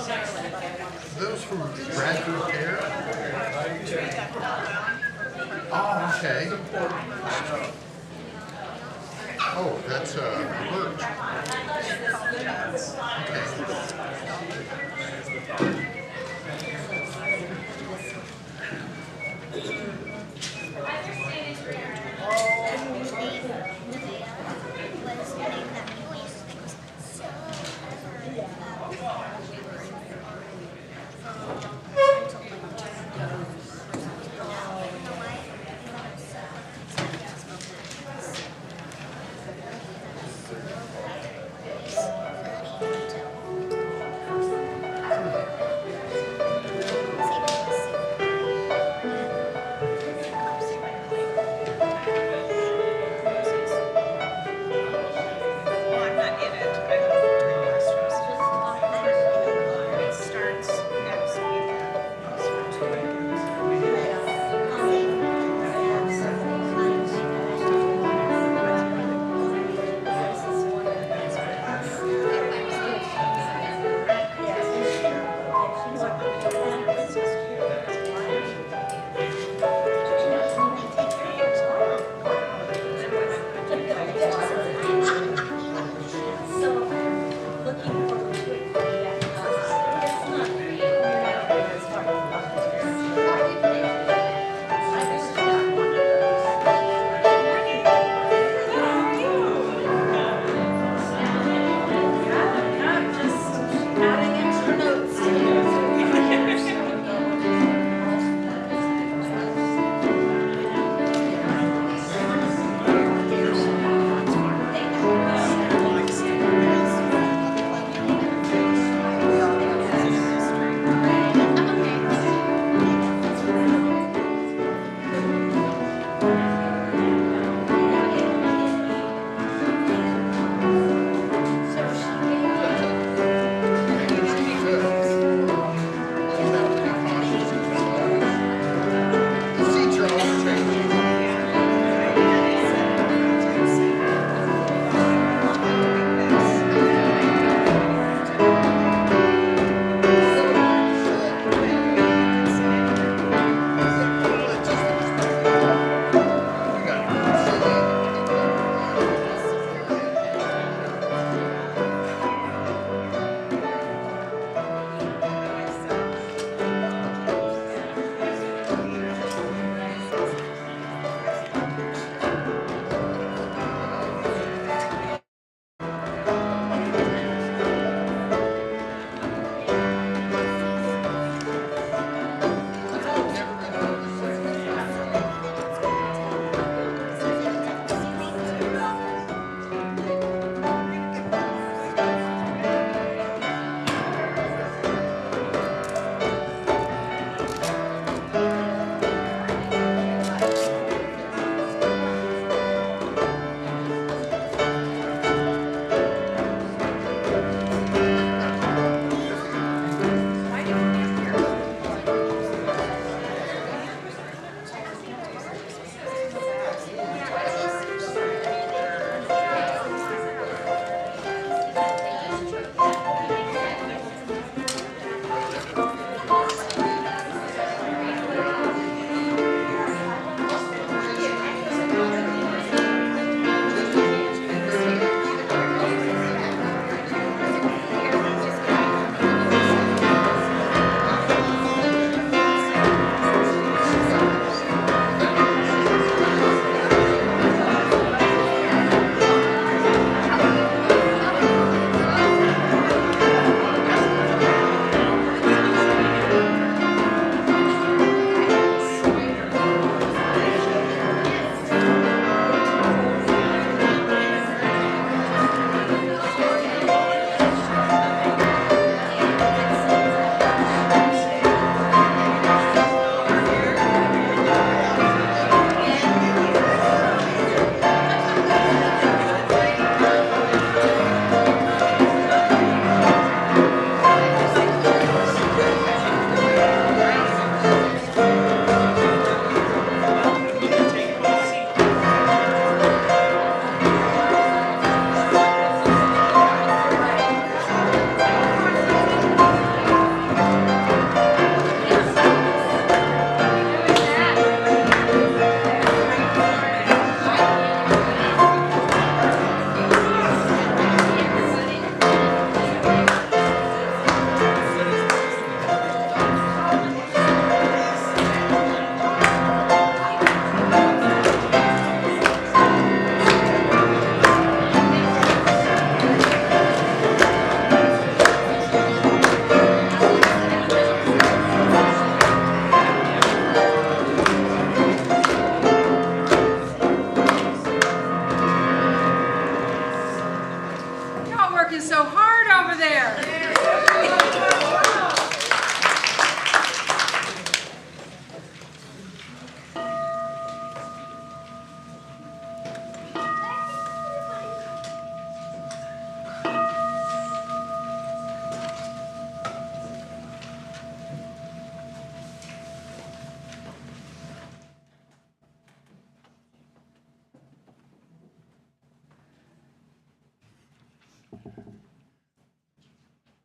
Those from Bradford Care? Oh, okay. Oh, that's birch.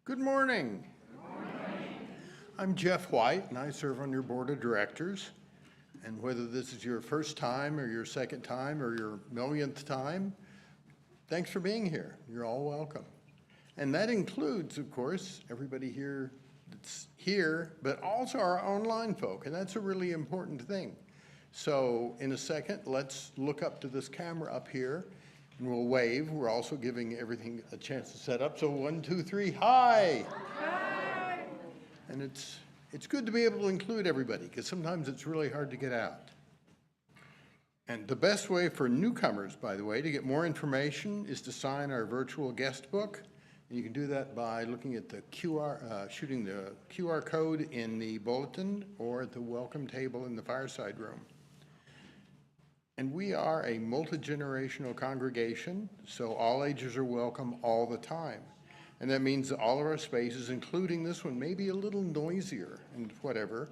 Good morning. I'm Jeff White, and I serve on your board of directors. And whether this is your first time or your second time or your millionth time, thanks for being here. You're all welcome. And that includes, of course, everybody here that's here, but also our online folk, and that's a really important thing. So in a second, let's look up to this camera up here, and we'll wave. We're also giving everything a chance to set up. So 1, 2, 3, hi! Hi! And it's good to be able to include everybody, because sometimes it's really hard to get out. And the best way for newcomers, by the way, to get more information is to sign our virtual guest book. And you can do that by looking at the shooting the QR code in the bulletin or at the welcome table in the fireside room. And we are a multi-generational congregation, so all ages are welcome all the time. And that means that all of our spaces, including this one, may be a little noisier and whatever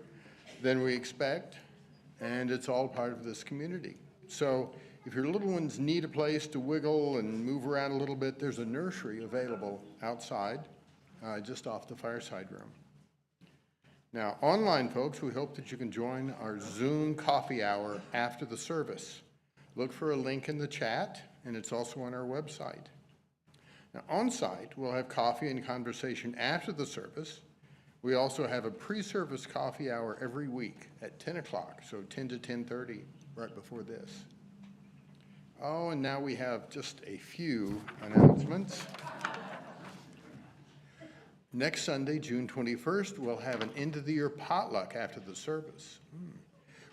than we expect, and it's all part of this community. So if your little ones need a place to wiggle and move around a little bit, there's a nursery available outside, just off the fireside room. Now, online folks, we hope that you can join our Zoom coffee hour after the service. Look for a link in the chat, and it's also on our website. Now, on-site, we'll have coffee and conversation after the service. We also have a pre-service coffee hour every week at 10 o'clock, so 10 to 10:30, right before this. Oh, and now we have just a few announcements. Next Sunday, June 21st, we'll have an end-of-the-year potluck after the service.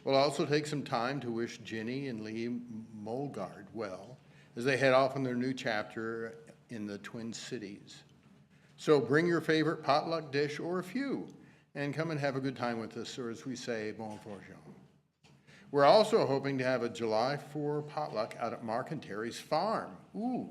We'll also take some time to wish Jenny and Lee Molgard well as they head off on their new chapter in the Twin Cities. So bring your favorite potluck dish or a few and come and have a good time with us, or as we say, bon fortune. We're also hoping to have a July 4 potluck out at Mark and Terry's farm. Ooh,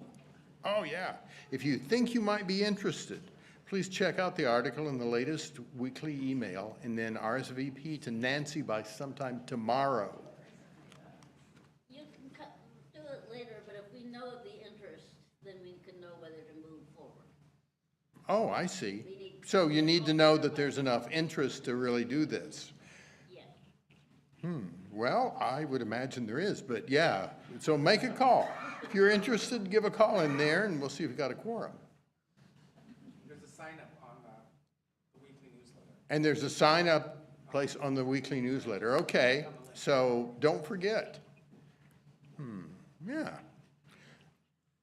oh yeah. If you think you might be interested, please check out the article in the latest weekly email and then RSVP to Nancy by sometime tomorrow. You can do it later, but if we know of the interest, then we can know whether to move forward. Oh, I see. So you need to know that there's enough interest to really do this. Yeah. Well, I would imagine there is, but yeah. So make a call. If you're interested, give a call in there and we'll see if we've got a quorum. There's a sign up on the weekly newsletter. And there's a sign-up place on the weekly newsletter. Okay, so don't forget. Yeah.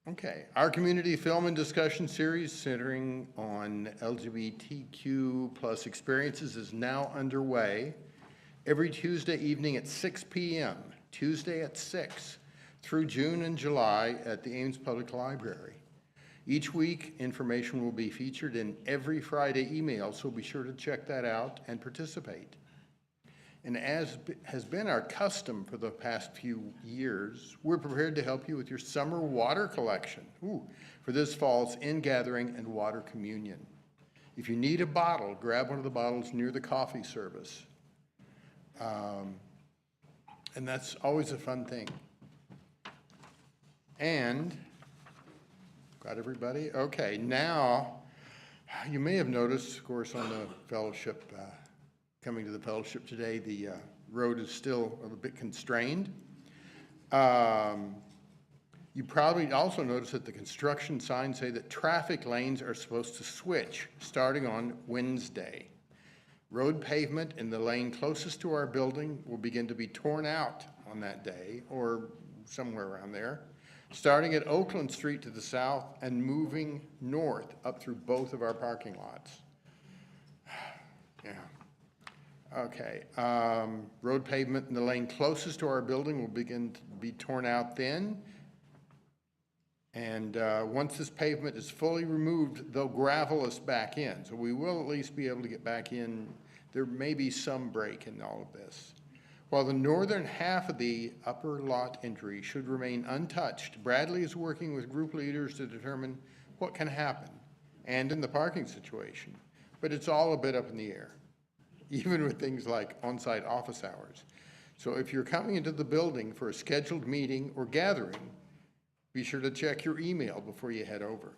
Okay, our community film and discussion series centering on LGBTQ+ experiences is now underway. Every Tuesday evening at 6 p.m., Tuesday at 6, through June and July at the Ames Public Library. Each week, information will be featured in every Friday email, so be sure to check that out and participate. And as has been our custom for the past few years, we're prepared to help you with your summer water collection for this fall's in-gathering and water communion. If you need a bottle, grab one of the bottles near the coffee service. And that's always a fun thing. And, got everybody? Okay, now, you may have noticed, of course, on the fellowship, coming to the fellowship today, the road is still a bit constrained. You probably also noticed that the construction signs say that traffic lanes are supposed to switch starting on Wednesday. Road pavement in the lane closest to our building will begin to be torn out on that day, or somewhere around there, starting at Oakland Street to the south and moving north up through both of our parking lots. Yeah. Okay. Road pavement in the lane closest to our building will begin to be torn out then. And once this pavement is fully removed, they'll gravel us back in. So we will at least be able to get back in. There may be some break in all of this. While the northern half of the upper lot entry should remain untouched, Bradley is working with group leaders to determine what can happen and in the parking situation. But it's all a bit up in the air, even with things like on-site office hours. So if you're coming into the building for a scheduled meeting or gathering, be sure to check your email before you head over.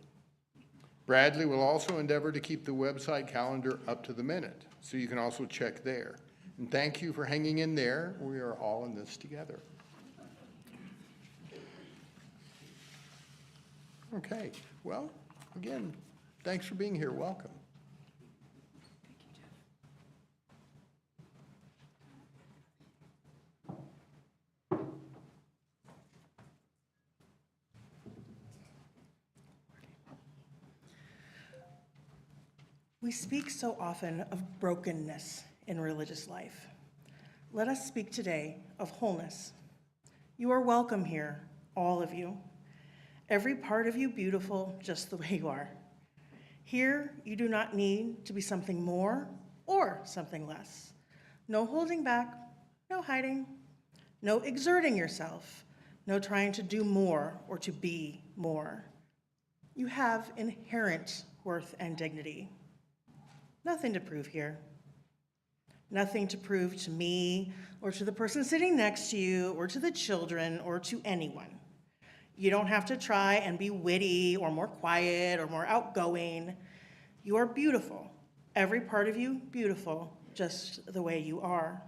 Bradley will also endeavor to keep the website calendar up to the minute, so you can also check there. And thank you for hanging in there. We are all in this together. Okay, well, again, thanks for being here. Welcome. We speak so often of brokenness in religious life. Let us speak today of wholeness. You are welcome here, all of you. Every part of you beautiful just the way you are. Here, you do not need to be something more or something less. No holding back, no hiding, no exerting yourself, no trying to do more or to be more. You have inherent worth and dignity. Nothing to prove here. Nothing to prove to me or to the person sitting next to you or to the children or to anyone. You don't have to try and be witty or more quiet or more outgoing. You are beautiful. Every part of you beautiful, just the way you are.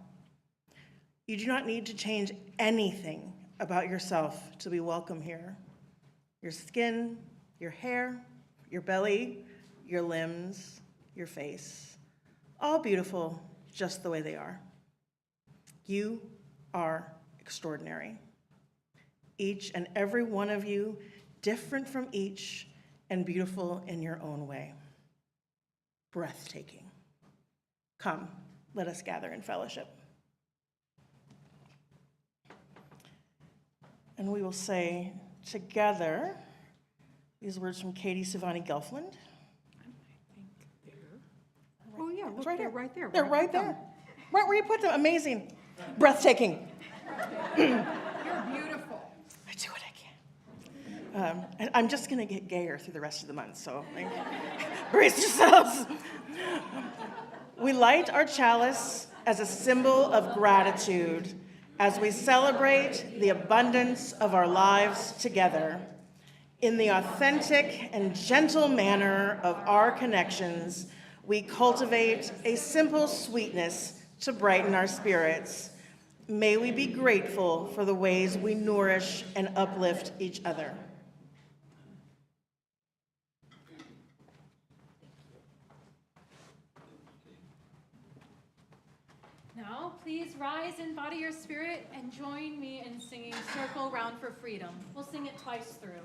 You do not need to change anything about yourself to be welcome here. Your skin, your hair, your belly, your limbs, your face, all beautiful just the way they are. You are extraordinary. Each and every one of you, different from each and beautiful in your own way. Breathtaking. Come, let us gather in fellowship. And we will say together these words from Katie Savani Gelfland. Oh, yeah, look, Right they're here. right there. They're right there. Right where you put them. Amazing. Breathtaking. You're beautiful. I do what I can. And I'm just going to get gayer through the rest of the month, so brace yourselves. We light our chalice as a symbol of gratitude as we celebrate the abundance of our lives together. In the authentic and gentle manner of our connections, we cultivate a simple sweetness to brighten our spirits. May we be grateful for the ways we nourish and uplift each other. Now, please rise and body your spirit and join me in singing Circle Round for Freedom. We'll sing it twice through.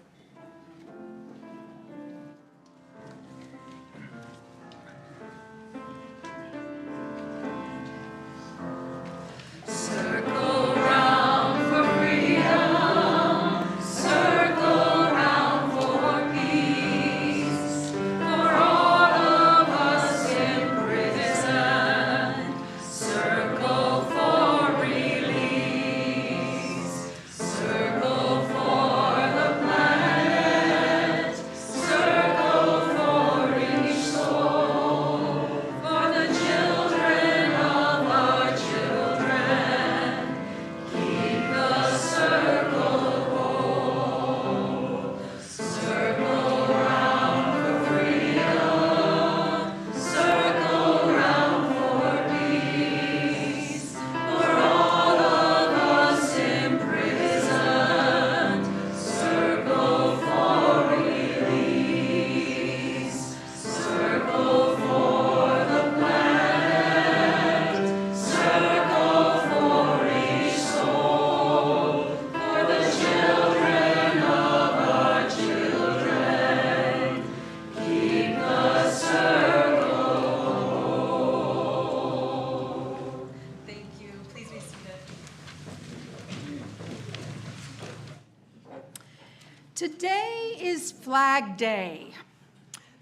Today is Flag Day,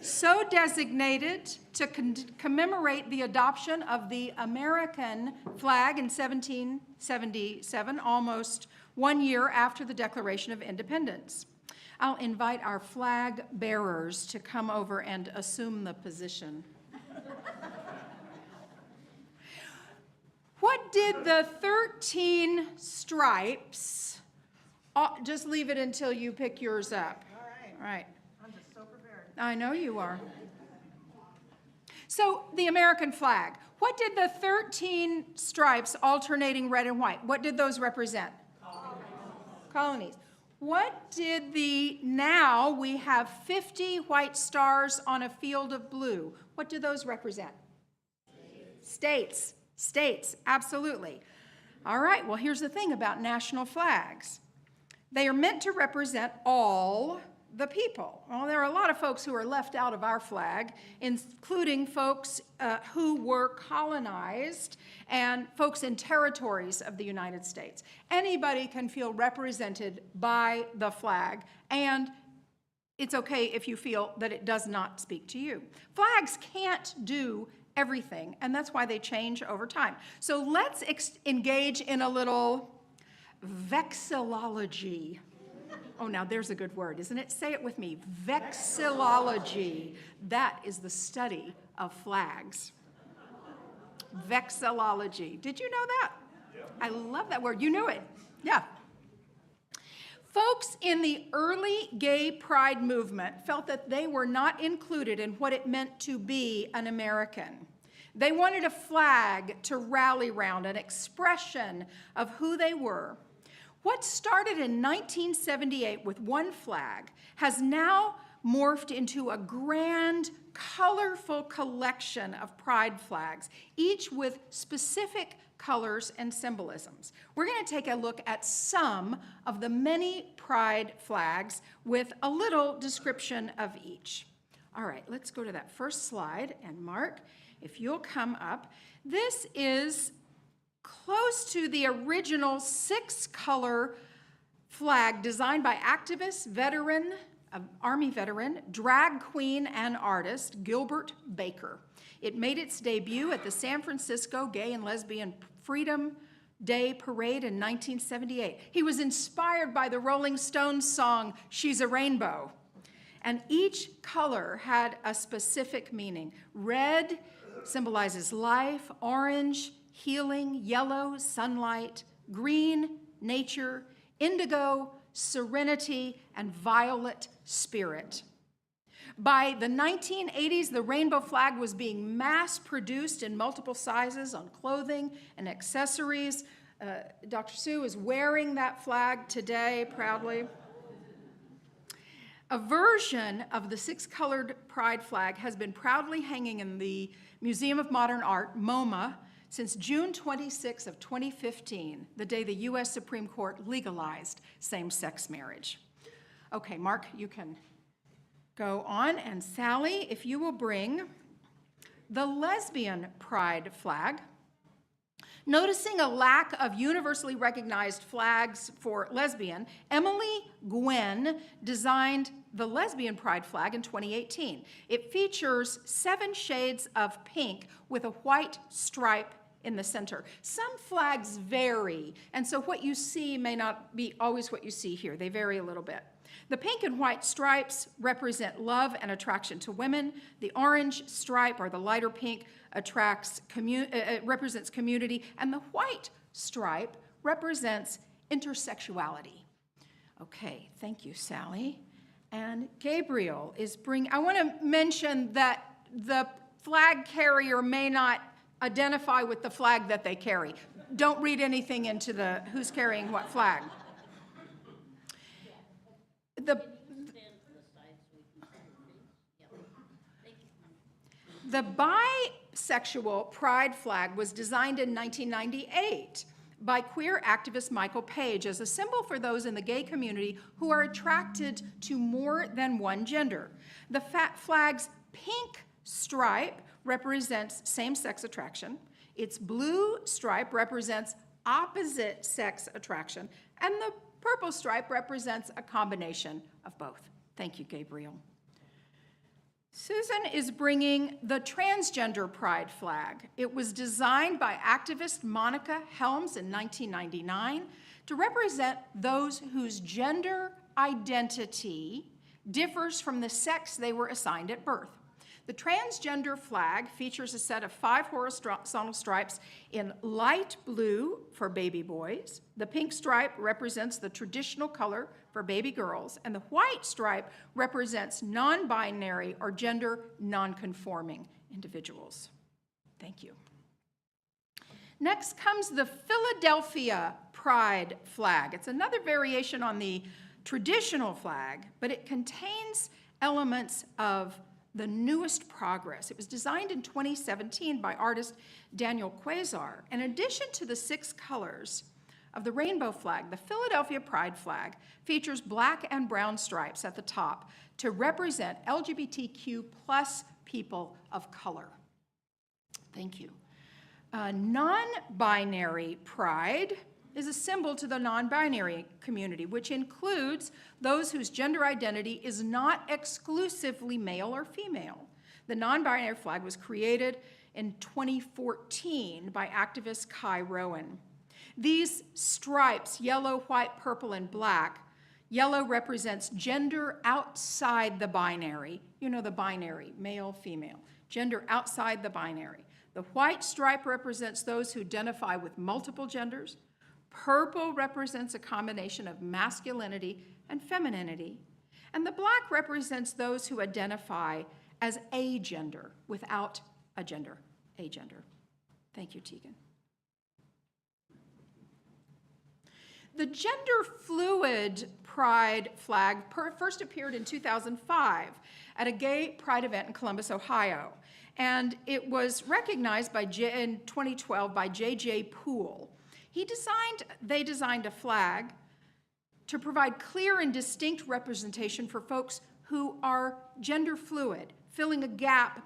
so designated to commemorate the adoption of the American flag in 1777, almost 1 year after the Declaration of Independence. I'll invite our flag bearers to come over and assume the position. What did the 13 stripes, just leave it until you pick yours up. All right. All right. I'm just so prepared. I know you are. So the American flag, what did the 13 stripes alternating red and white, what did those represent? Colonies. What did now we have 50 white stars on a field of blue. What do those represent? States. States, absolutely. All right, well, here's the thing about national flags. They are meant to represent all the people. Well, there are a lot of folks who are left out of our flag, including folks who were colonized and folks in territories of the United States. Anybody can feel represented by the flag, and it's okay if you feel that it does not speak to you. Flags can't do everything, and that's why they change over time. So let's engage in a little vexillology. Oh, now there's a good word, isn't it? Say it with me. Vexillology. That is the study of flags. Vexillology. Did you know that? Yeah. I love that word. You knew it. Yeah. Folks in the early gay pride movement felt that they were not included in what it meant to be an American. They wanted a flag to rally around, an expression of who they were. What started in 1978 with one flag has now morphed into a grand, colorful collection of pride flags, each with specific colors and symbolisms. We're going to take a look at some of the many pride flags with a little description of each. All right, let's go to that first slide, and Mark, if you'll come up. This is close to the original 6-color flag designed by activist, veteran, Army veteran, drag queen, and artist Gilbert Baker. It made its debut at the San Francisco Gay and Lesbian Freedom Day Parade in 1978. He was inspired by the Rolling Stones song, "She's a Rainbow." And each color had a specific meaning. Red symbolizes life, orange, healing, yellow, sunlight, green, nature, indigo, serenity, and violet, spirit. By the 1980s, the rainbow flag was being mass-produced in multiple sizes on clothing and accessories. Dr. Sue is wearing that flag today, proudly. A version of the 6-colored pride flag has been proudly hanging in the Museum of Modern Art, MoMA, since June 26 of 2015, the day the U.S. Supreme Court legalized same-sex marriage. Okay, Mark, you can go on, and Sally, if you will bring the lesbian pride flag. Noticing a lack of universally recognized flags for lesbian, Emily Gwen designed the lesbian pride flag in 2018. It features 7 shades of pink with a white stripe in the center. Some flags vary, and so what you see may not be always what you see here. They vary a little bit. The pink and white stripes represent love and attraction to women. The orange stripe, or the lighter pink, represents community, and the white stripe represents intersexuality. Okay, thank you, Sally. And Gabriel is I want to mention that the flag carrier may not identify with the flag that they carry. Don't read anything into who's carrying what flag. The bisexual pride flag was designed in 1998 by queer activist Michael Page as a symbol for those in the gay community who are attracted to more than one gender. The flag's pink stripe represents same-sex attraction. Its blue stripe represents opposite-sex attraction, and the purple stripe represents a combination of both. Thank you, Gabriel. Susan is bringing the transgender pride flag. It was designed by activist Monica Helms in 1999 to represent those whose gender identity differs from the sex they were assigned at birth. The transgender flag features a set of 5 horizontal stripes in light blue for baby boys. The pink stripe represents the traditional color for baby girls, and the white stripe represents non-binary or gender non-conforming individuals. Thank you. Next comes the Philadelphia Pride flag. It's another variation on the traditional flag, but it contains elements of the newest progress. It was designed in 2017 by artist Daniel Quasar. In addition to the 6 colors of the rainbow flag, the Philadelphia Pride flag features black and brown stripes at the top to represent LGBTQ+ people of color. Thank you. Non-binary pride is a symbol to the non-binary community, which includes those whose gender identity is not exclusively male or female. The non-binary flag was created in 2014 by activist Kai Rowan. These stripes, yellow, white, purple, and black, yellow represents gender outside the binary. You know the binary, male, female. Gender outside the binary. The white stripe represents those who identify with multiple genders. Purple represents a combination of masculinity and femininity. And the black represents those who identify as agender, without a gender, agender. Thank you, Tegan. The gender fluid pride flag first appeared in 2005 at a gay pride event in Columbus, Ohio. And it was recognized in 2012 by J.J. Poole. They designed a flag to provide clear and distinct representation for folks who are gender fluid, filling a gap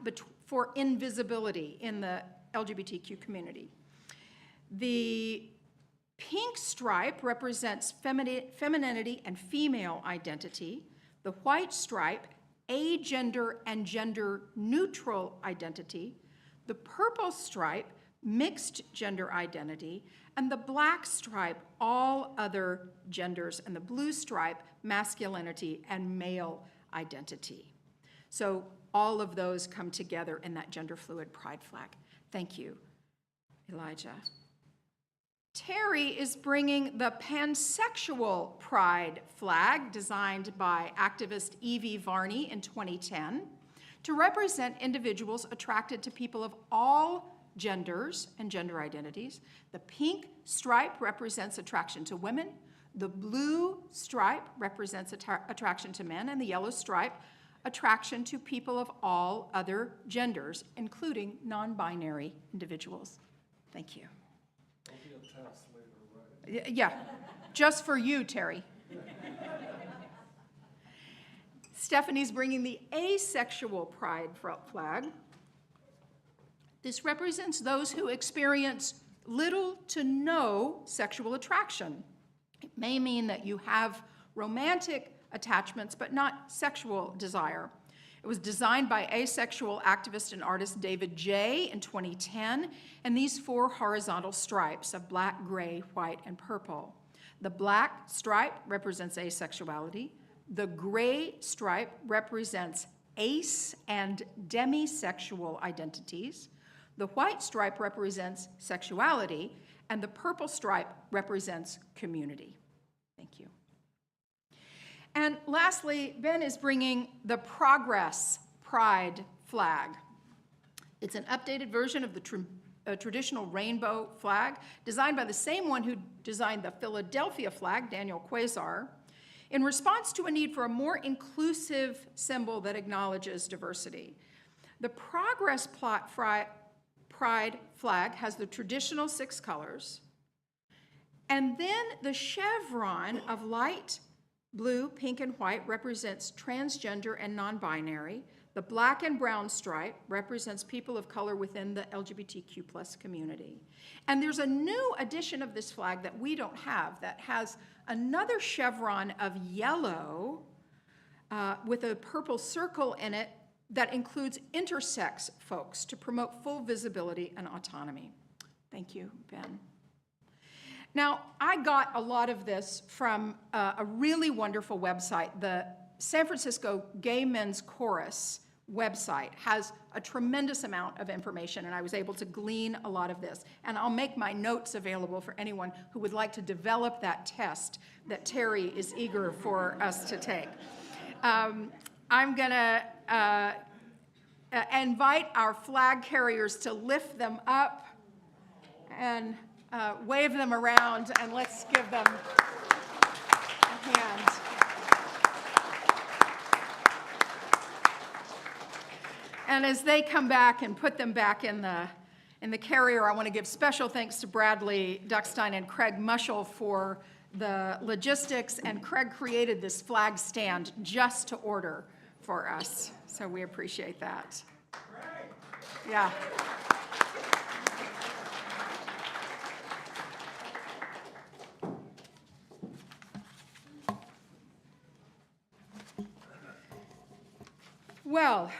for invisibility in the LGBTQ community. The pink stripe represents femininity and female identity. The white stripe, agender and gender neutral identity. The purple stripe, mixed gender identity. And the black stripe, all other genders. And the blue stripe, masculinity and male identity. So all of those come together in that gender fluid pride flag. Thank you, Elijah. Terry is bringing the pansexual pride flag designed by activist Evie Varney in 2010 to represent individuals attracted to people of all genders and gender identities. The pink stripe represents attraction to women. The blue stripe represents attraction to men, and the yellow stripe, attraction to people of all other genders, including non-binary individuals. Thank you. Yeah, just for you, Terry. Stephanie's bringing the asexual pride flag. This represents those who experience little to no sexual attraction. It may mean that you have romantic attachments, but not sexual desire. It was designed by asexual activist and artist David J. in 2010, and these 4 horizontal stripes of black, gray, white, and purple. The black stripe represents asexuality. The gray stripe represents ace and demisexual identities. The white stripe represents sexuality, and the purple stripe represents community. Thank you. And lastly, Ben is bringing the Progress Pride flag. It's an updated version of the traditional rainbow flag, designed by the same one who designed the Philadelphia flag, Daniel Quasar, in response to a need for a more inclusive symbol that acknowledges diversity. The Progress Pride flag has the traditional 6 colors, and then the chevron of light blue, pink, and white represents transgender and non-binary. The black and brown stripe represents people of color within the LGBTQ+ community. And there's a new edition of this flag that we don't have that has another chevron of yellow with a purple circle in it that includes intersex folks to promote full visibility and autonomy. Thank you, Ben. Now, I got a lot of this from a really wonderful website, the San Francisco Gay Men's Chorus website has a tremendous amount of information, and I was able to glean a lot of this. And I'll make my notes available for anyone who would like to develop that test that Terry is eager for us to take. I'm going to invite our flag carriers to lift them up and wave them around, and let's give them a hand. And as they come back and put them back in the carrier, I want to give special thanks to Bradley Duckstein and Craig Mushel for the logistics, and Craig created this flag stand just to order for us. So we appreciate that. Yeah. Well,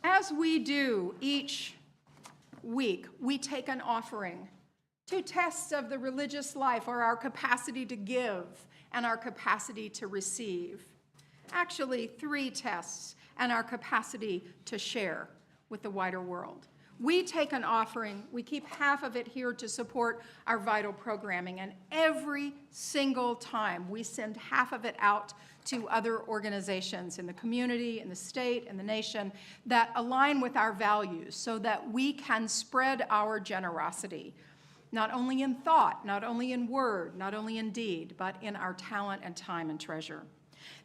as we do each week, we take an offering. Two tests of the religious life are our capacity to give and our capacity to receive. Actually, 3 tests and our capacity to share with the wider world. We take an offering, we keep half of it here to support our vital programming, and every single time we send half of it out to other organizations in the community, in the state, in the nation that align with our values so that we can spread our generosity, not only in thought, not only in word, not only in deed, but in our talent and time and treasure.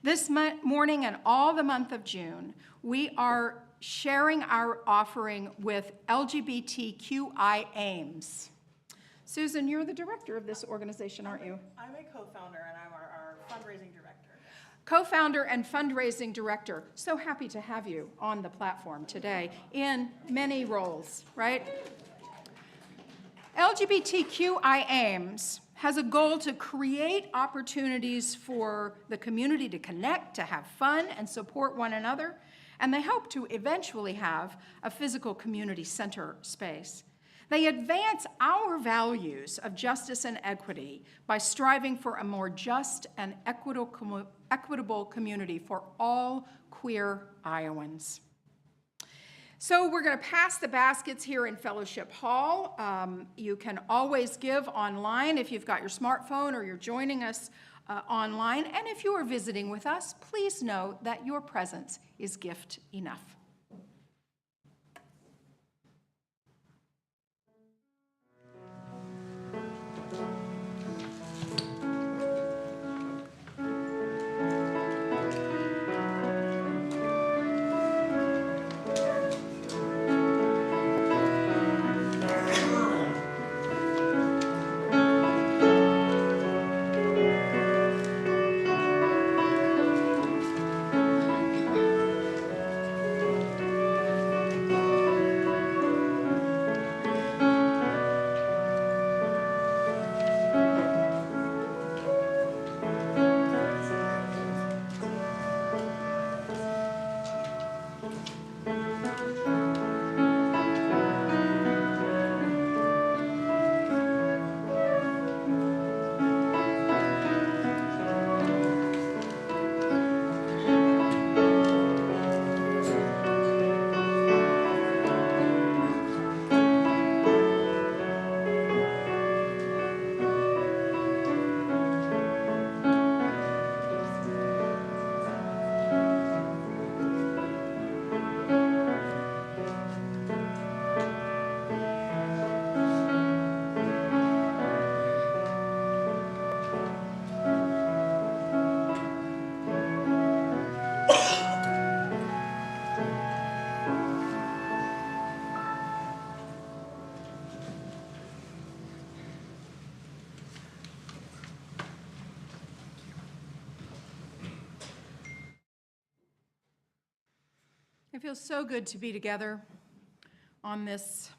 This morning and all the month of June, we are sharing our offering with LGBTQI Aims. Susan, you're the director of this organization, aren't you? I'm a co-founder, and I'm our fundraising director. Co-founder and fundraising director. So happy to have you on the platform today in many roles, right? LGBTQI Aims has a goal to create opportunities for the community to connect, to have fun, and support one another, and they hope to eventually have a physical community center space. They advance our values of justice and equity by striving for a more just and equitable community for all queer Iowans. So we're going to pass the baskets here in Fellowship Hall. You can always give online if you've got your smartphone or you're joining us online. And if you are visiting with us, please know that your presence is gift enough. It feels so good to be together on this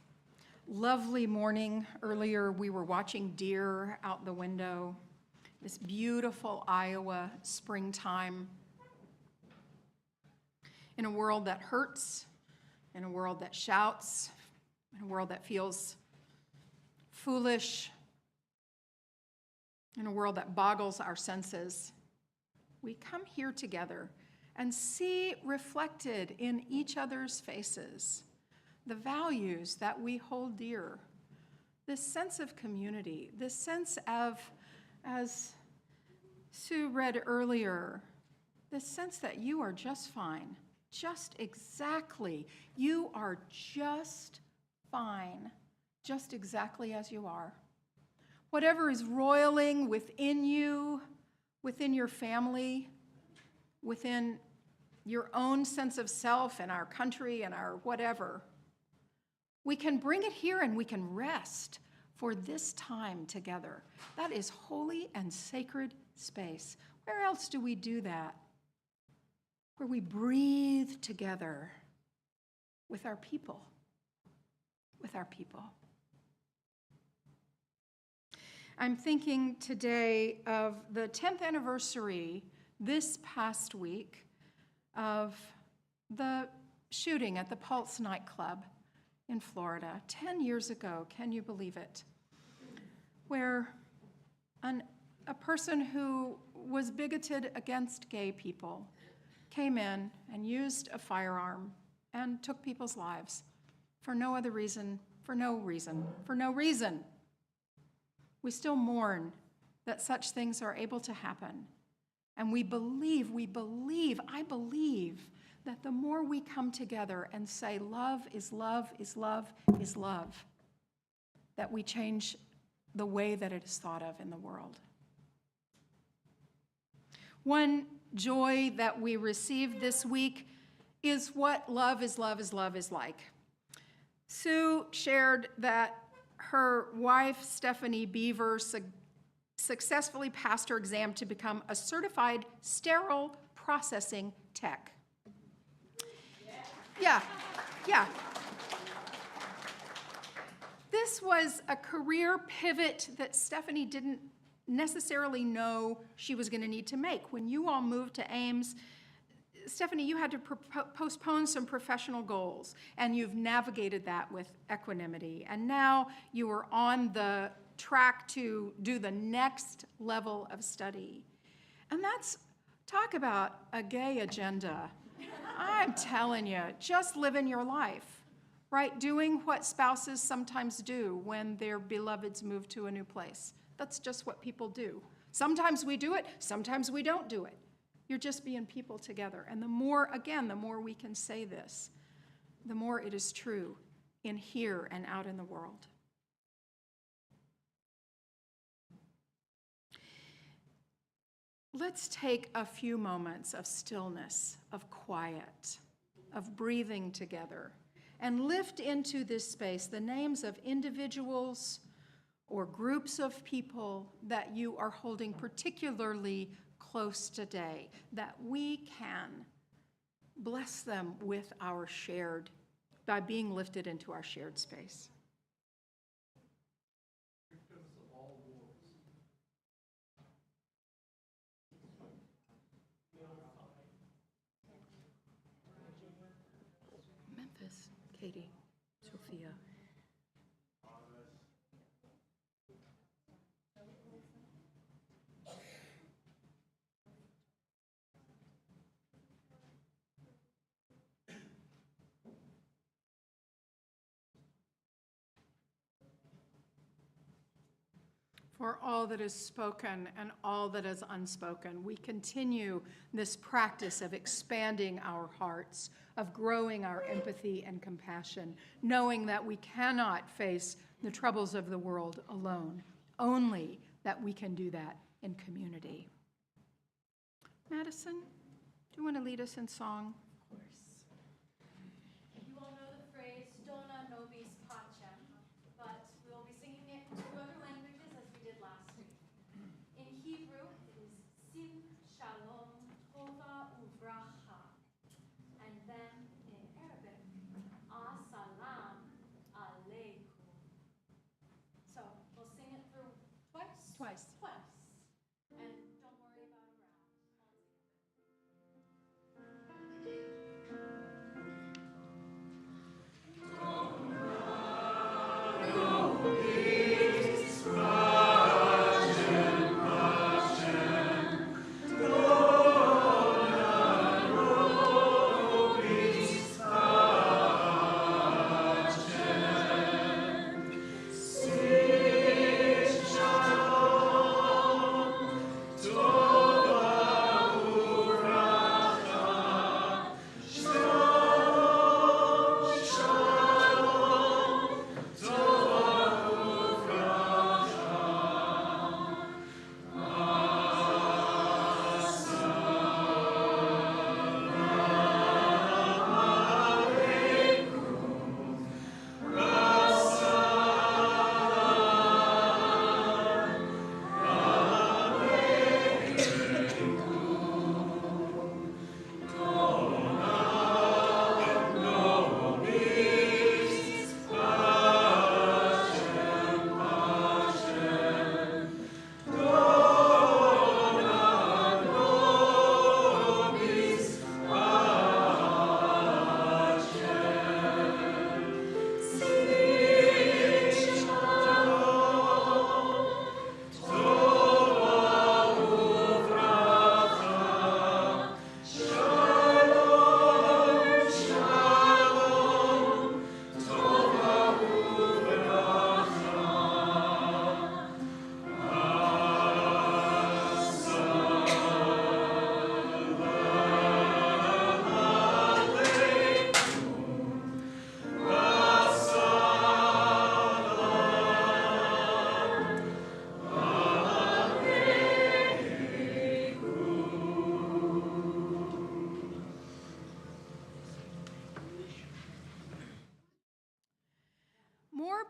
lovely morning. Earlier, we were watching deer out the window, this beautiful Iowa springtime. In a world that hurts, in a world that shouts, in a world that feels foolish, in a world that boggles our senses, we come here together and see reflected in each other's faces the values that we hold dear, this sense of community, this sense of, as Sue read earlier, this sense that you are just fine, just exactly. You are just fine, just exactly as you are. Whatever is roiling within you, within your family, within your own sense of self and our country and our whatever, we can bring it here and we can rest for this time together. That is holy and sacred space. Where else do we do that? Where we breathe together with our people, with our people. I'm thinking today of the 10th anniversary this past week of the shooting at the Pulse nightclub in Florida, 10 years ago, can you believe it? Where a person who was bigoted against gay people came in and used a firearm and took people's lives for no other reason, for no reason, for no reason. We still mourn that such things are able to happen. And I believe that the more we come together and say love is love is love is love, that we change the way that it is thought of in the world. One joy that we received this week is what love is love is love is like. Sue shared that her wife, Stephanie Beaver, successfully passed her exam to become a certified sterile processing tech. Yeah. This was a career pivot that Stephanie didn't necessarily know she was going to need to make. When you all moved to Ames, Stephanie, you had to postpone some professional goals, and you've navigated that with equanimity. And now you are on the track to do the next level of study. And that's, talk about a gay agenda. I'm telling you, just living your life, right? Doing what spouses sometimes do when their beloveds move to a new place. That's just what people do. Sometimes we do it, sometimes we don't do it. You're just being people together. And the more we can say this, the more it is true in here and out in the world. Let's take a few moments of stillness, of quiet, of breathing together, and lift into this space the names of individuals or groups of people that you are holding particularly close today, that we can bless them with our shared, by being lifted into our shared space. Memphis, Katie, Sophia. For all that is spoken and all that is unspoken, we continue this practice of expanding our hearts, of growing our empathy and compassion, knowing that we cannot face the troubles of the world alone, only that we can do that in community. Madison, do you want to lead us in song? Of course. You all know the phrase, Dona nobis pacem, but we will be singing it in 2 other languages as we did last week. In Hebrew, it is Sim Shalom Tova Uvracha. And then in Arabic, As-salam Aleikum. So we'll sing it through twice? Twice. And don't worry about a round. All together.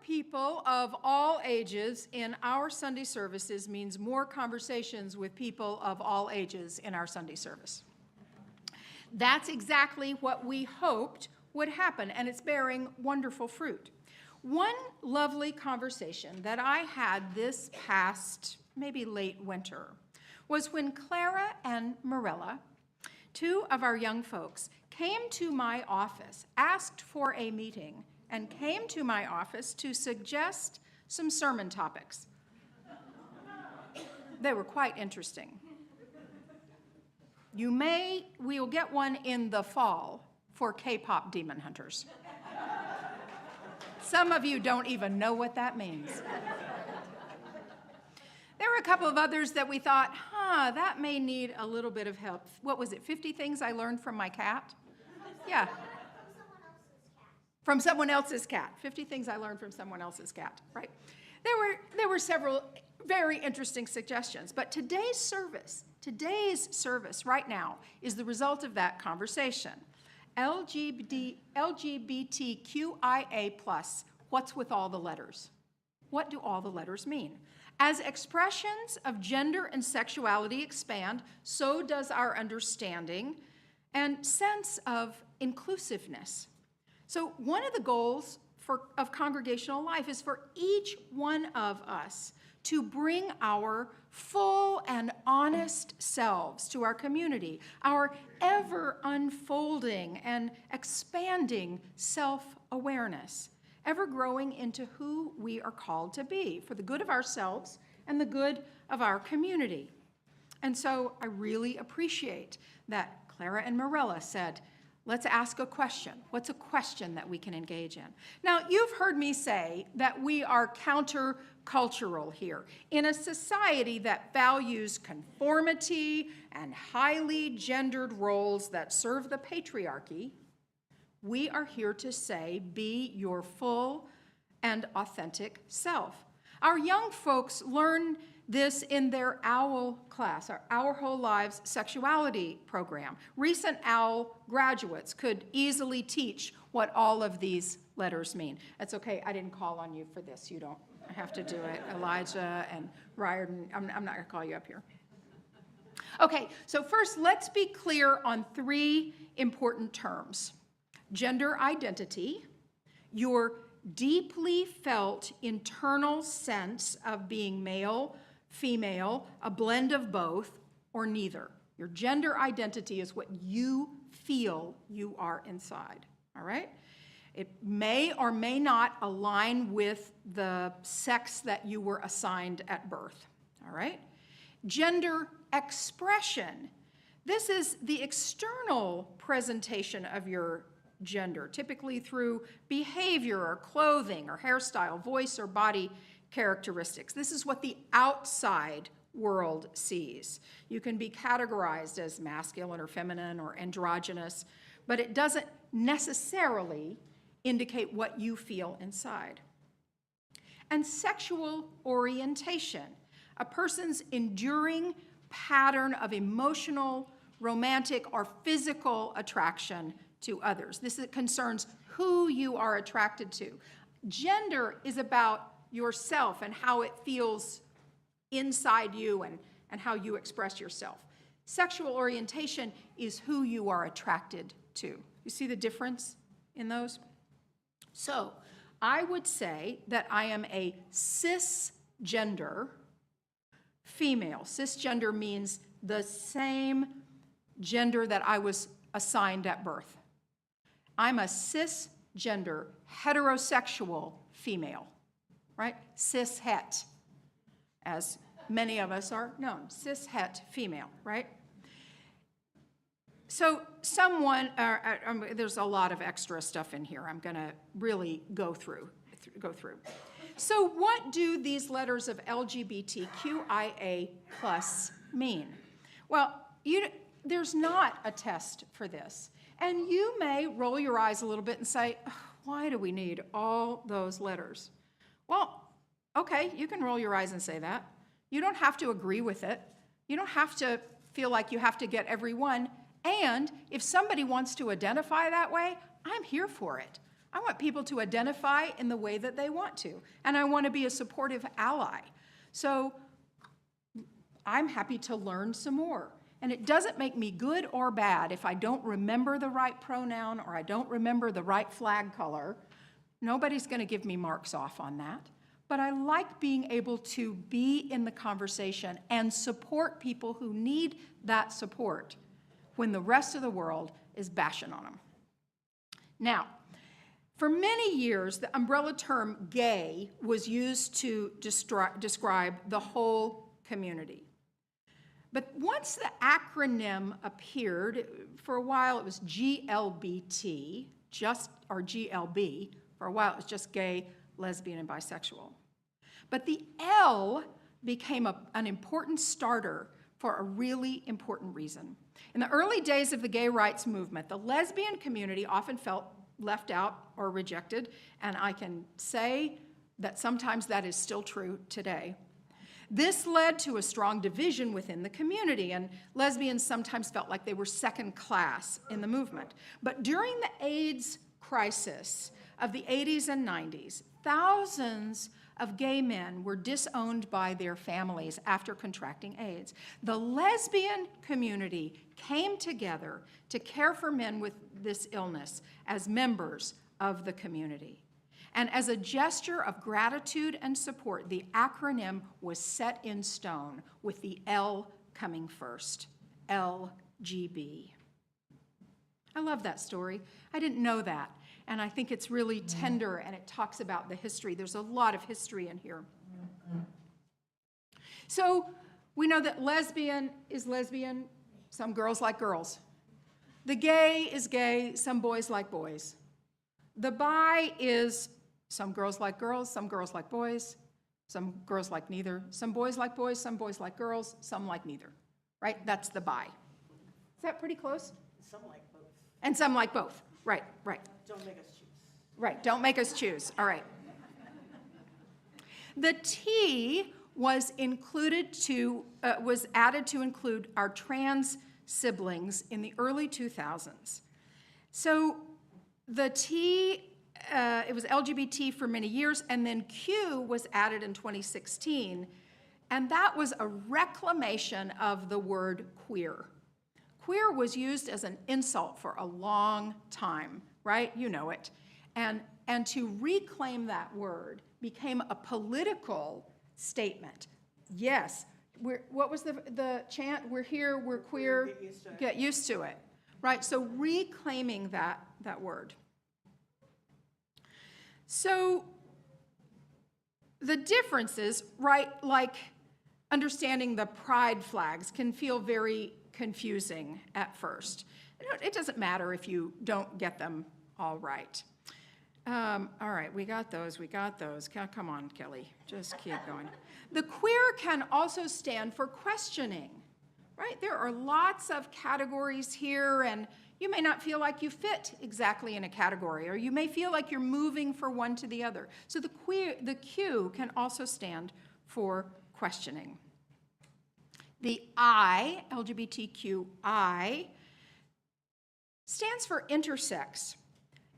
people of all ages in our Sunday services means more conversations with people of all ages in our Sunday service. That's exactly what we hoped would happen, and it's bearing wonderful fruit. One lovely conversation that I had this past, maybe late winter, was when Clara and Marilla, two of our young folks, came to my office, asked for a meeting, and came to my office to suggest some sermon topics. They were quite interesting. We'll get one in the fall for K-pop demon hunters. Some of you don't even know what that means. There were a couple of others that we thought, that may need a little bit of help. What was it, 50 things I learned from my cat? Yeah. From someone else's cat. 50 things I learned from someone else's cat, right? There were several very interesting suggestions, but today's service right now is the result of that conversation. LGBTQIA+, what's with all the letters? What do all the letters mean? As expressions of gender and sexuality expand, so does our understanding and sense of inclusiveness. So one of the goals of congregational life is for each one of us to bring our full and honest selves to our community, our ever unfolding and expanding self-awareness, ever growing into who we are called to be for the good of ourselves and the good of our community. And so I really appreciate that Clara and Marilla said, let's ask a question. What's a question that we can engage in? Now, you've heard me say that we are countercultural here. In a society that values conformity and highly gendered roles that serve the patriarchy, we are here to say, be your full and authentic self. Our young folks learn this in their OWL class, Our Whole Lives Sexuality program. Recent OWL graduates could easily teach what all of these letters mean. That's okay, I didn't call on you for this. You don't have to do it. Elijah and Riordan, I'm not gonna call you up here. Okay, so first let's be clear on three important terms. Gender identity, your deeply felt internal sense of being male, female, a blend of both, or neither. Your gender identity is what you feel you are inside, all right? It may or may not align with the sex that you were assigned at birth, all right? Gender expression. This is the external presentation of your gender, typically through behavior or clothing or hairstyle, voice or body characteristics. This is what the outside world sees. You can be categorized as masculine or feminine or androgynous, but it doesn't necessarily indicate what you feel inside. And sexual orientation, a person's enduring pattern of emotional, romantic, or physical attraction to others. This concerns who you are attracted to. Gender is about yourself and how it feels inside you and how you express yourself. Sexual orientation is who you are attracted to. You see the difference in those? So I would say that I am a cisgender female. Cisgender means the same gender that I was assigned at birth. I'm a cisgender, heterosexual female, right? Cishet, as many of us are known. Cishet female, right? So there's a lot of extra stuff in here I'm gonna really go through. So what do these letters of LGBTQIA+ mean? Well, there's not a test for this. And you may roll your eyes a little bit and say, why do we need all those letters? Well, okay, you can roll your eyes and say that. You don't have to agree with it. You don't have to feel like you have to get every one. And if somebody wants to identify that way, I'm here for it. I want people to identify in the way that they want to, and I want to be a supportive ally. So I'm happy to learn some more. And it doesn't make me good or bad if I don't remember the right pronoun or I don't remember the right flag color. Nobody's going to give me marks off on that. But I like being able to be in the conversation and support people who need that support when the rest of the world is bashing on them. Now, for many years, the umbrella term gay was used to describe the whole community. But once the acronym appeared, for a while it was GLBT, or GLB. For a while it was just gay, lesbian, and bisexual. But the L became an important starter for a really important reason. In the early days of the gay rights movement, the lesbian community often felt left out or rejected, and I can say that sometimes that is still true today. This led to a strong division within the community, and lesbians sometimes felt like they were second class in the movement. But during the AIDS crisis of the 80s and 90s, thousands of gay men were disowned by their families after contracting AIDS. The lesbian community came together to care for men with this illness as members of the community. And as a gesture of gratitude and support, the acronym was set in stone with the L coming first, LGB. I love that story. I didn't know that. And I think it's really tender, and it talks about the history. There's a lot of history in here. So we know that lesbian is lesbian. Some girls like girls. The gay is gay. Some boys like boys. The bi is some girls like girls, some girls like boys, some girls like neither. Some boys like boys, some boys like girls, some like neither. Right? That's the bi. Is that pretty close? Some like both. And some like both. Right, right. Don't make us choose. Right, don't make us choose. All right. The T was added to include our trans siblings in the early 2000s. So the T, it was LGBT for many years, and then Q was added in 2016, and that was a reclamation of the word queer. Queer was used as an insult for a long time, right? You know it. And to reclaim that word became a political statement. Yes, what was the chant? We're here, we're queer, get used to it. Right, so reclaiming that word. So the differences, right, like understanding the pride flags can feel very confusing at first. It doesn't matter if you don't get them all right. All right, we got those. Come on, Kelly, just keep going. The queer can also stand for questioning, right? There are lots of categories here, and you may not feel like you fit exactly in a category, or you may feel like you're moving from one to the other. So the Q can also stand for questioning. The I, LGBTQI, stands for intersex.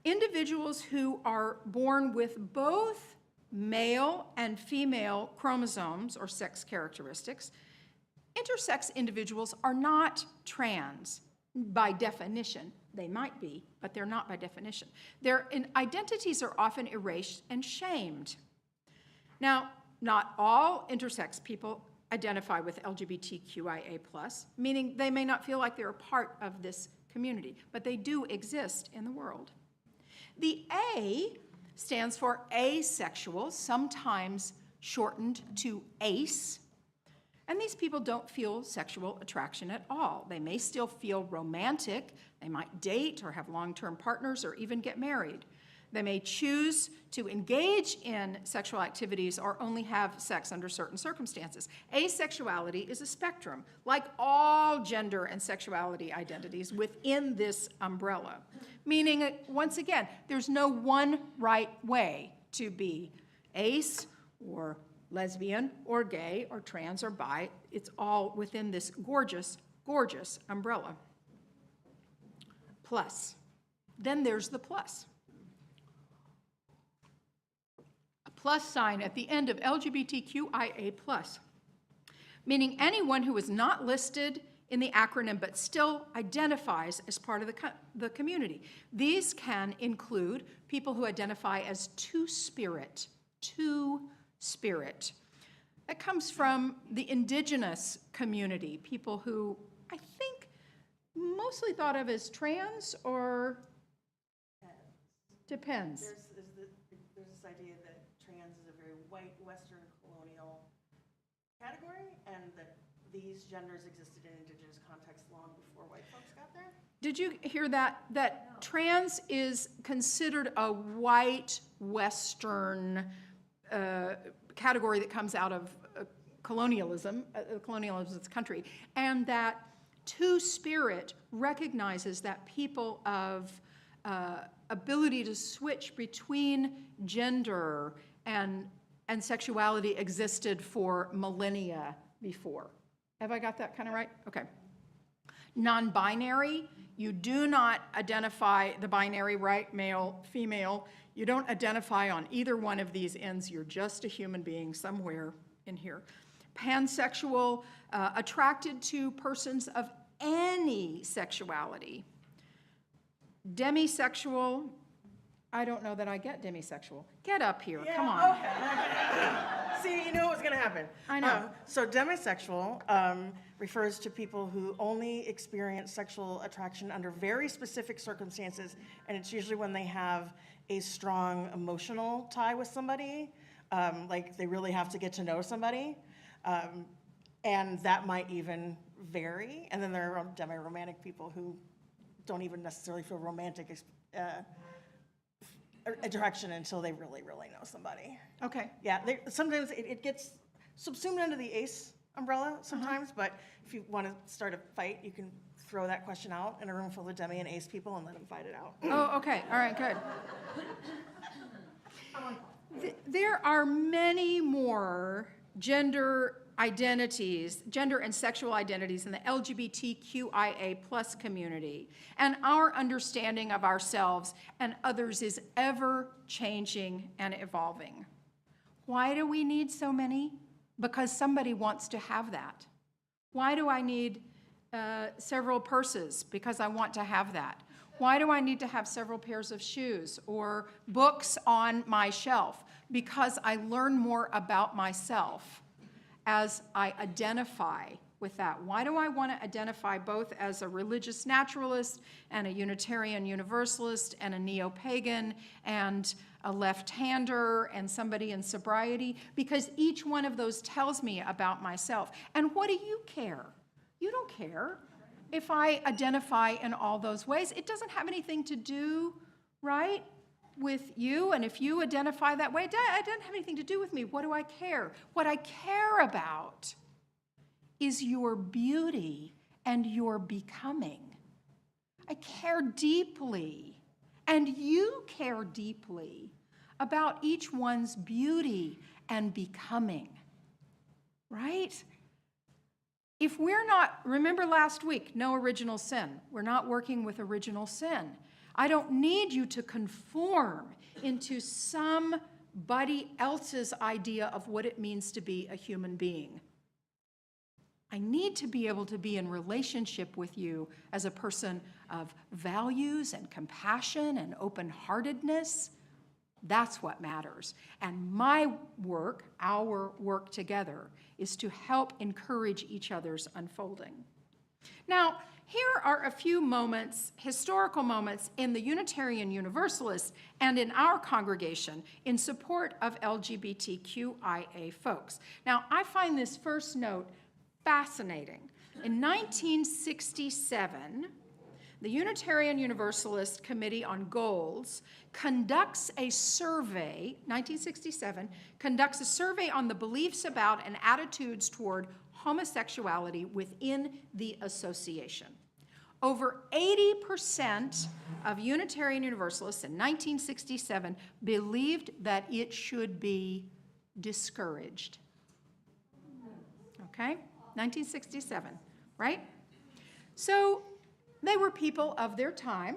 Individuals who are born with both male and female chromosomes or sex characteristics. Intersex individuals are not trans by definition. They might be, but they're not by definition. Their identities are often erased and shamed. Now, not all intersex people identify with LGBTQIA+, meaning they may not feel like they're a part of this community, but they do exist in the world. The A stands for asexual, sometimes shortened to ACE. And these people don't feel sexual attraction at all. They may still feel romantic. They might date or have long-term partners or even get married. They may choose to engage in sexual activities or only have sex under certain circumstances. Asexuality is a spectrum, like all gender and sexuality identities within this umbrella. Meaning, once again, there's no one right way to be ace or lesbian or gay or trans or bi. It's all within this gorgeous, gorgeous umbrella. Plus. Then there's the plus. plus sign at the end of LGBTQIA+, meaning anyone who is not listed in the acronym but still identifies as part of the community. These can include people who identify as two-spirit. That comes from the indigenous community, people who I think mostly thought of as trans or depends. There's this idea that trans is a very white, Western, colonial category, and that these genders existed in indigenous contexts long before white folks got there. Did you hear that? That trans is considered a white, Western category that comes out of colonialism of this country, and that two-spirit recognizes that people of ability to switch between gender and sexuality existed for millennia before. Have I got that kind of right? Okay. Non-binary, you do not identify the binary, right, male, female. You don't identify on either one of these ends. You're just a human being somewhere in here. Pansexual, attracted to persons of any sexuality. Demisexual, I don't know that I get demisexual. Get up here, come on. Okay. See, you knew what was going to happen. I know. So demisexual refers to people who only experience sexual attraction under very specific circumstances, and it's usually when they have a strong emotional tie with somebody, like they really have to get to know somebody, and that might even vary. And then there are demi-romantic people who don't even necessarily feel romantic attraction until they really, really know somebody. Okay. Yeah, sometimes it gets subsumed under the ACE umbrella sometimes, but if you want to start a fight, you can throw that question out in a room full of demi and ACE people and let them fight it out. Oh, okay, all right, good. There are many more gender identities, gender and sexual identities in the LGBTQIA+ community, and our understanding of ourselves and others is ever changing and evolving. Why do we need so many? Because somebody wants to have that. Why do I need several purses? Because I want to have that. Why do I need to have several pairs of shoes or books on my shelf? Because I learn more about myself as I identify with that. Why do I want to identify both as a religious naturalist and a Unitarian Universalist and a neo-pagan and a left-hander and somebody in sobriety? Because each one of those tells me about myself. And what do you care? You don't care if I identify in all those ways. It doesn't have anything to do, right, with you. And if you identify that way, it doesn't have anything to do with me. What do I care? What I care about is your beauty and your becoming. I care deeply, and you care deeply about each one's beauty and becoming, right? If we're not, remember last week, no original sin. We're not working with original sin. I don't need you to conform into somebody else's idea of what it means to be a human being. I need to be able to be in relationship with you as a person of values and compassion and open-heartedness. That's what matters. And my work, our work together, is to help encourage each other's unfolding. Now, here are a few moments, historical moments, in the Unitarian Universalists and in our congregation in support of LGBTQIA folks. Now, I find this first note fascinating. In 1967, the Unitarian Universalist Committee on Goals conducts a survey, 1967, conducts a survey on the beliefs about and attitudes toward homosexuality within the association. Over 80% of Unitarian Universalists in 1967 believed that it should be discouraged. Okay? 1967, right? So they were people of their time.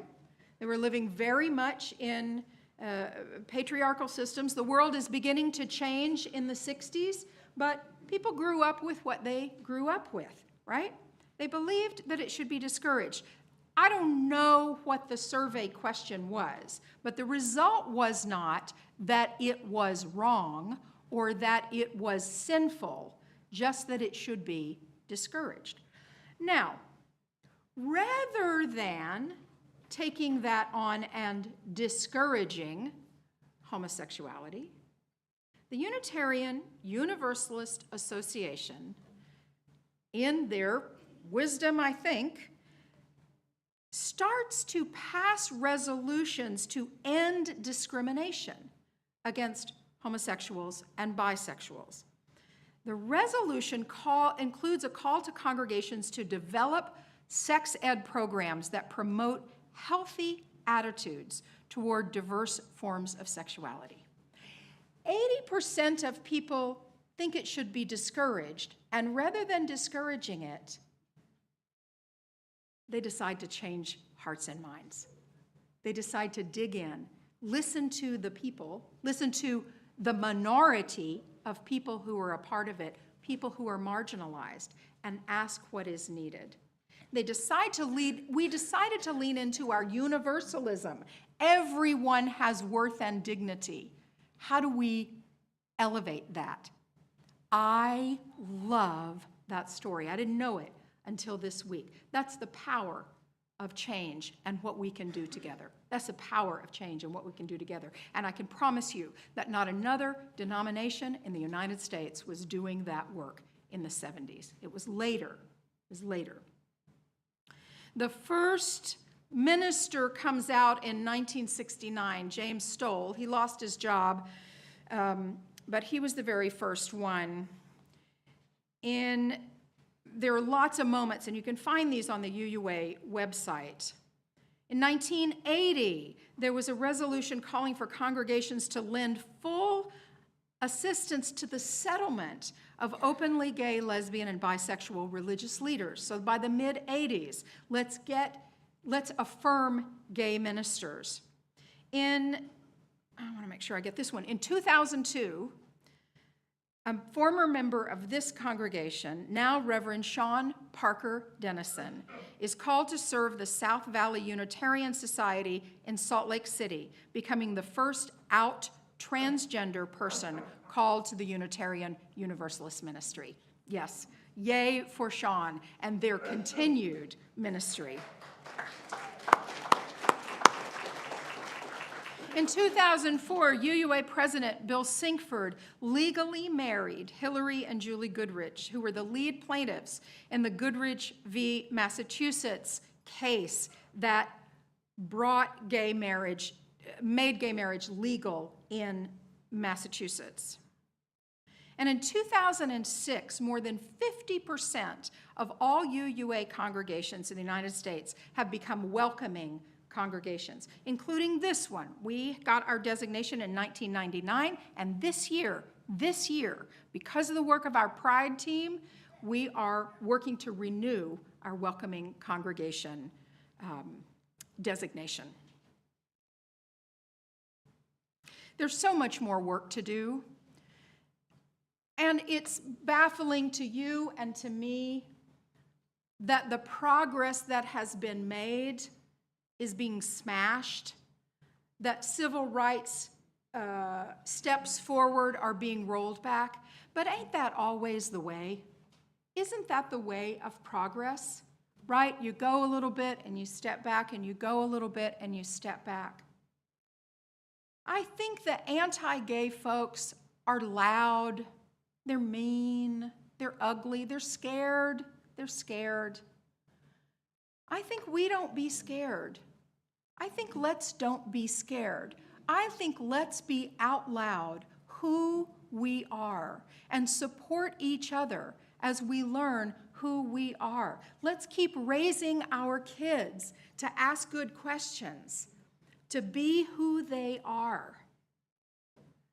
They were living very much in patriarchal systems. The world is beginning to change in the 60s, but people grew up with what they grew up with, right? They believed that it should be discouraged. I don't know what the survey question was, but the result was not that it was wrong or that it was sinful, just that it should be discouraged. Now, rather than taking that on and discouraging homosexuality, the Unitarian Universalist Association, in their wisdom, I think, starts to pass resolutions to end discrimination against homosexuals and bisexuals. The resolution includes a call to congregations to develop sex ed programs that promote healthy attitudes toward diverse forms of sexuality. 80% of people think it should be discouraged, and rather than discouraging it, they decide to change hearts and minds. They decide to dig in, listen to the people, listen to the minority of people who are a part of it, people who are marginalized, and ask what is needed. We decided to lean into our universalism. Everyone has worth and dignity. How do we elevate that? I love that story. I didn't know it until this week. That's the power of change and what we can do together. That's the power of change and what we can do together. And I can promise you that not another denomination in the United States was doing that work in the 70s. It was later. The first minister comes out in 1969, James Stoll. He lost his job, but he was the very first one. There are lots of moments, and you can find these on the UUA website. In 1980, there was a resolution calling for congregations to lend full assistance to the settlement of openly gay, lesbian, and bisexual religious leaders. So by the mid-80s, let's affirm gay ministers. I want to make sure I get this one. In 2002, a former member of this congregation, now Reverend Sean Parker Dennison, is called to serve the South Valley Unitarian Society in Salt Lake City, becoming the first out transgender person called to the Unitarian Universalist ministry. Yes, yay for Sean and their continued ministry. In 2004, UUA President Bill Sinkford legally married Hillary and Julie Goodrich, who were the lead plaintiffs in the Goodrich v. Massachusetts case that made gay marriage legal in Massachusetts. And in 2006, more than 50% of all UUA congregations in the United States have become welcoming congregations, including this one. We got our designation in 1999, and this year, because of the work of our Pride team, we are working to renew our welcoming congregation designation. There's so much more work to do, and it's baffling to you and to me that the progress that has been made is being smashed, that civil rights steps forward are being rolled back. But ain't that always the way? Isn't that the way of progress, right? You go a little bit and you step back, and you go a little bit and you step back. I think the anti-gay folks are loud, they're mean, they're ugly, they're scared. I think we don't be scared. I think let's don't be scared. I think let's be out loud who we are and support each other as we learn who we are. Let's keep raising our kids to ask good questions, to be who they are,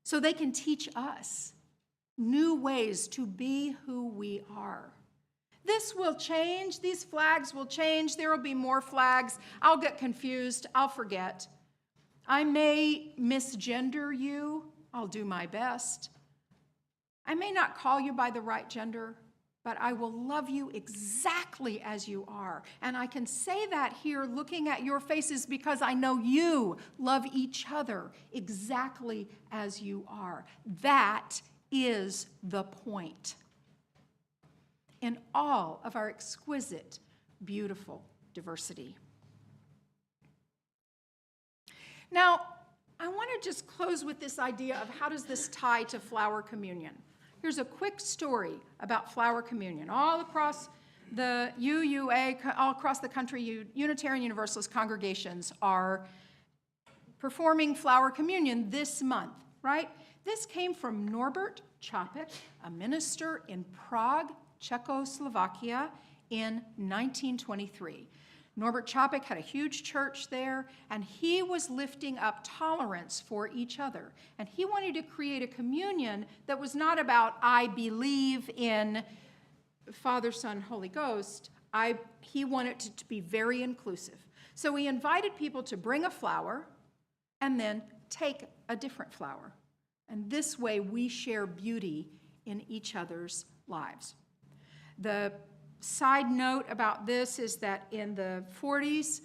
so they can teach us new ways to be who we are. This will change. These flags will change. There will be more flags. I'll get confused. I'll forget. I may misgender you. I'll do my best. I may not call you by the right gender, but I will love you exactly as you are. And I can say that here looking at your faces because I know you love each other exactly as you are. That is the point in all of our exquisite, beautiful diversity. Now, I want to just close with this idea of how does this tie to flower communion. Here's a quick story about flower communion. All across the UUA, all across the country, Unitarian Universalist congregations are performing flower communion this month, right? This came from Norbert Čapek, a minister in Prague, Czechoslovakia, in 1923. Norbert Čapek had a huge church there, and he was lifting up tolerance for each other. And he wanted to create a communion that was not about, I believe in Father, Son, Holy Ghost. He wanted it to be very inclusive. So he invited people to bring a flower and then take a different flower. And this way we share beauty in each other's lives. The side note about this is that in the 40s,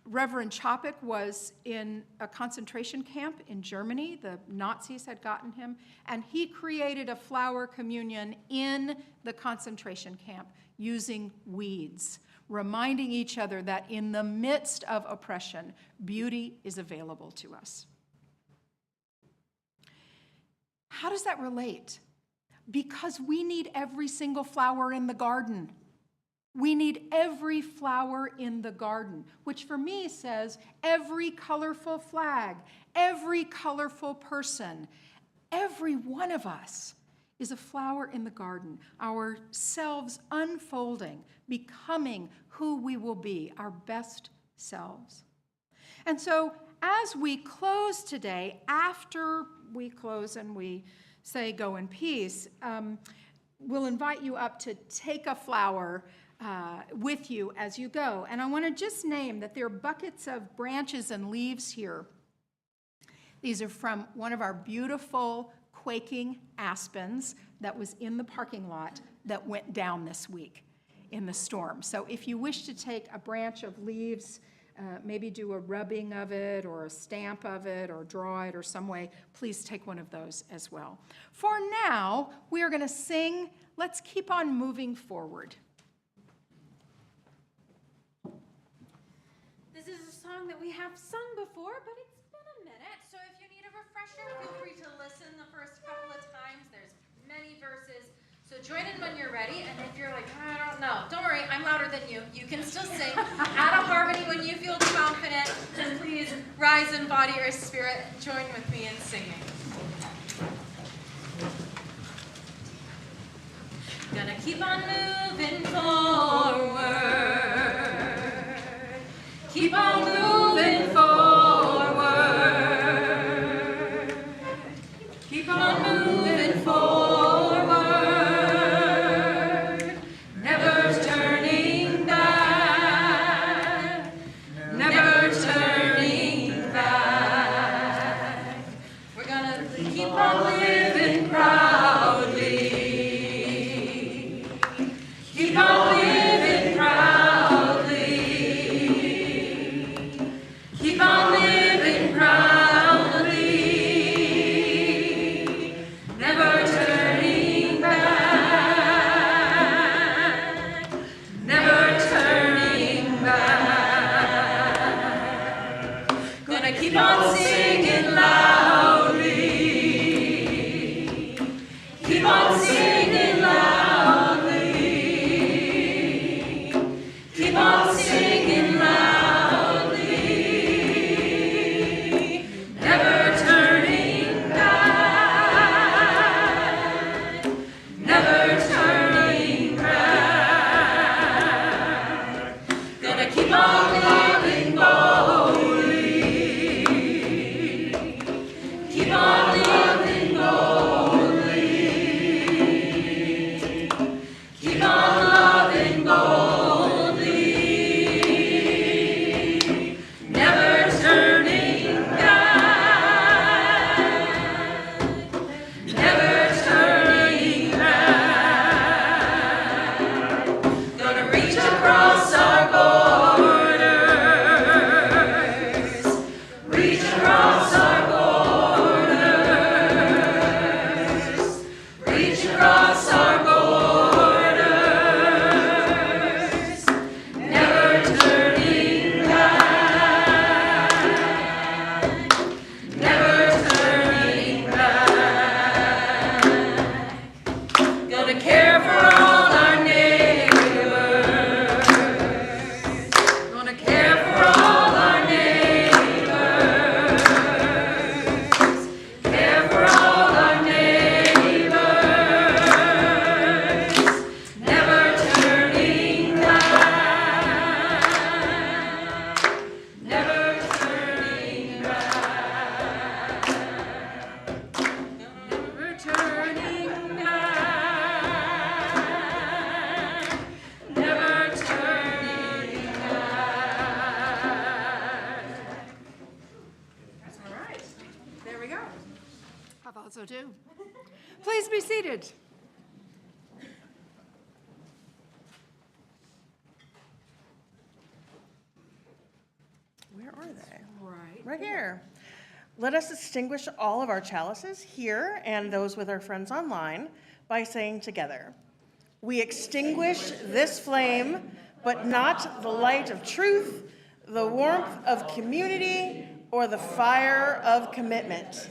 Reverend Čapek was in a concentration camp in Germany. The Nazis had gotten him, and he created a flower communion in the concentration camp using weeds, reminding each other that in the midst of oppression, beauty is available to us. How does that relate? Because we need every single flower in the garden. We need every flower in the garden, which for me says every colorful flag, every colorful person, every one of us is a flower in the garden, ourselves unfolding, becoming who we will be, our best selves. And so as we close today, after we close and we say go in peace, we'll invite you up to take a flower with you as you go. And I want to just name that there are buckets of branches and leaves here. These are from one of our beautiful quaking aspens that was in the parking lot that went down this week in the storm. So if you wish to take a branch of leaves, maybe do a rubbing of it or a stamp of it or draw it or some way, please take one of those as well. For now, we are going to sing Let's Keep on Moving Forward. This is a song that we have sung before, but it's been a minute. So if you need a refresher, feel free to listen the first couple of times. There's many verses. So join in when you're ready, and if you're like, I don't know, don't worry, I'm louder than you. You can still sing. Add a harmony when you feel confident, and please rise in body or spirit. Join with me in singing. Gonna keep on moving forward. Keep on moving forward. Keep on moving forward. we go. I thought so too. Please be seated. Where are they? Right Here. Let us extinguish all of our chalices here and those with our friends online by saying together, we extinguish this flame, but not the light of truth, the warmth of community, or the fire of commitment.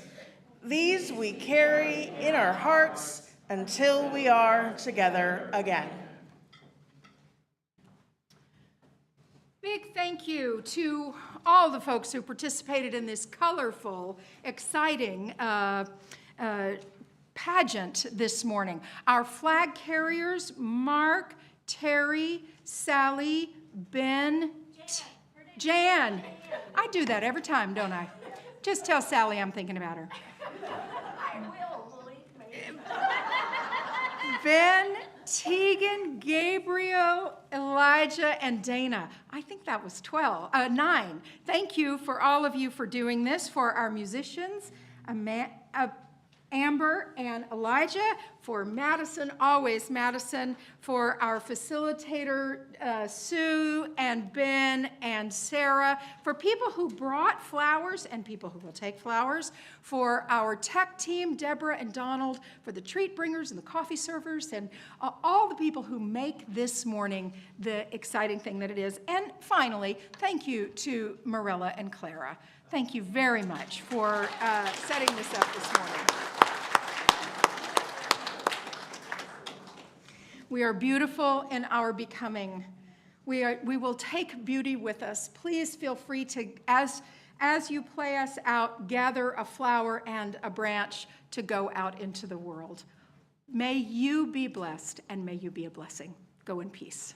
These we carry in our hearts until we are together again. Big thank you to all the folks who participated in this colorful, exciting pageant this morning. Our flag carriers, Mark, Terry, Sally, Ben, Jan. I do that every time, don't I? Just tell Sally I'm thinking about her. I will, believe me. Ben, Tegan, Gabriel, Elijah, and Dana. I think that was 9. Thank you for all of you for doing this, for our musicians, Amber and Elijah, for Madison, always Madison, for our facilitator, Sue and Ben and Sarah, for people who brought flowers and people who will take flowers, for our tech team, Deborah and Donald, for the treat bringers and the coffee servers, and all the people who make this morning the exciting thing that it is. And finally, thank you to Marilla and Clara. Thank you very much for setting this up this morning. We are beautiful in our becoming. We will take beauty with us. Please feel free to, as you play us out, gather a flower and a branch to go out into the world. May you be blessed and may you be a blessing. Go in peace.